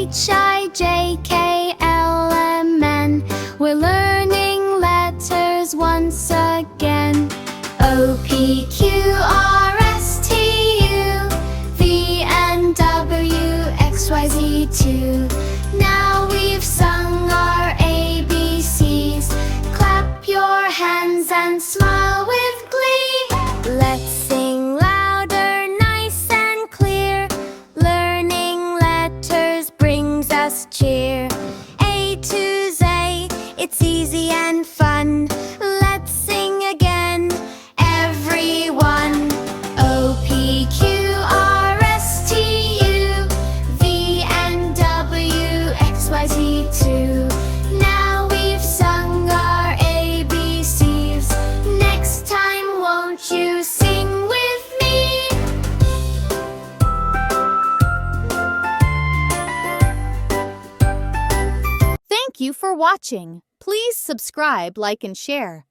H-I-J-K-L-M-N. We're learning letters once again. O-P-Q-R-S-T-U-V-N-W-X-Y-Z too. Now we've sung our ABCs. Clap your hands and smile with glee. Let's sing louder, nice and clear. Learning letters brings us cheer. A to Z, it's easy and fun. Let's sing again, everyone. O-P-Q-R-S-T-U-V-N-W-X-Y-Z too. Now we've sung our ABCs. Next time, won't you sing with me? Thank you for watching. Please subscribe, like, and share.